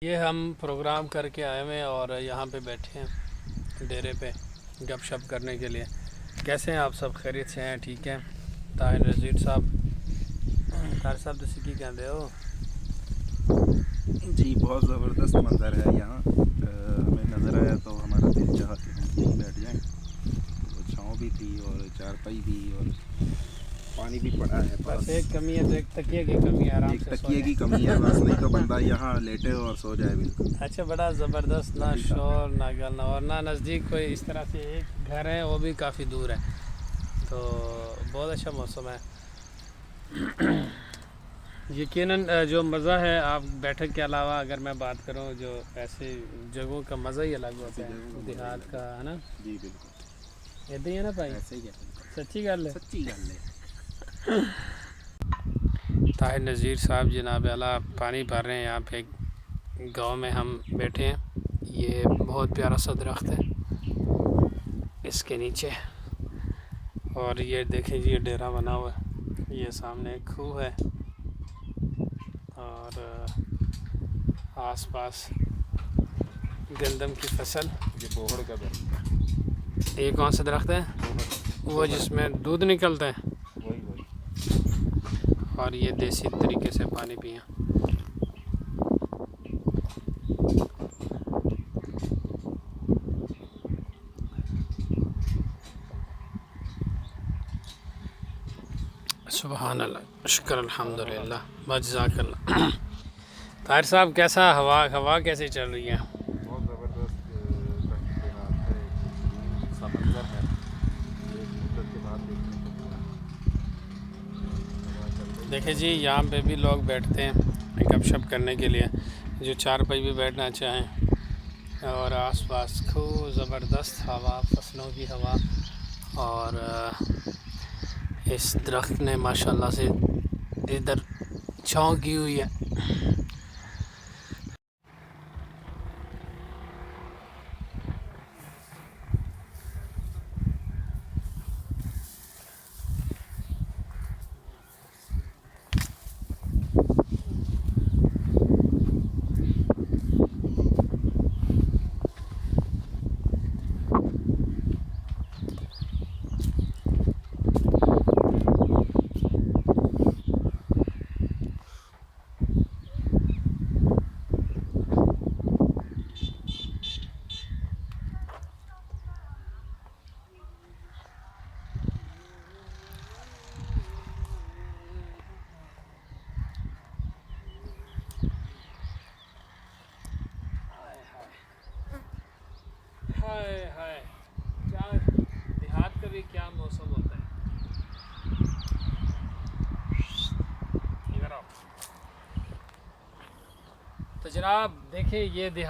ये हम प्रोग्राम करके आए हुए हैं और यहाँ पे बैठे हैं डेरे पे गपशप करने के लिए। कैसे हैं आप सब? खैरियत से हैं? ठीक हैं? ताहिर नज़ीर साहब, ताहिर साहब तुसी की कहते हो जी? बहुत ज़बरदस्त मंज़र है यहाँ। हमें नज़र आया तो हमारा दिल चाहा कि हम यहीं बैठ जाएं। तो छाँव भी थी और चारपाई भी और पानी भी पड़ा है बस पास। एक कमी है तो एक तकिए की कमी है, आराम एक से सो तकिए की जाए। कमी है बस, नहीं तो बंदा यहाँ लेटे और सो जाए बिल्कुल। अच्छा, बड़ा ज़बरदस्त, ना काफ़ी शोर ना गल और ना नज़दीक कोई इस तरह से एक घर है, वो भी काफ़ी दूर है, तो बहुत अच्छा मौसम है। यकीनन जो मज़ा है आप बैठक के अलावा अगर मैं बात करूं, जो ऐसे जगहों का मज़ा ही अलग होता ऐसी जगहों है, का मज़ा ही देहात अलग का, है ना? है। जी बिल्कुल, इदां ही है ना भाई? ऐसे ही है बिल्कुल, सच्ची गल है। सच्ची गल है। ताहिर नज़ीर साहब जनाब आला पानी भर रहे हैं यहाँ पे। गांव में हम बैठे हैं, ये बहुत प्यारा सा दरख्त है इसके नीचे, और ये देखें जी, ये डेरा बना हुआ है, ये सामने एक खूह है और आसपास गंदम की फसल। ये बोहड़ का दरख्त ये कौन सा दरख्त है? है, वो जिसमें दूध निकलता है, वही वही। और ये देसी तरीके से पानी पिया। सुबहान अल्लाह, शुक्र अल्हम्दुलिल्लाह, जज़ाकल्लाह। ताहिर साहब, कैसा हवा कैसी चल रही है? बहुत ज़बरदस्त देहात है, एक सा मंज़र है, ये एक मुद्दत के बाद देखने को मिला। हवा चल रही देखे है। जी, यहाँ पे भी लोग बैठते हैं गपशप करने के लिए, जो चारपाई भी बैठना चाहें, और आसपास खूब ज़बरदस्त हवा, फसलों की हवा, और इस दरख्त ने माशाल्लाह से इधर छाँव की हुई है। हाय हाय, क्या देहात का भी क्या मौसम होता है। इधर आओ तो जनाब, देखिए ये देहात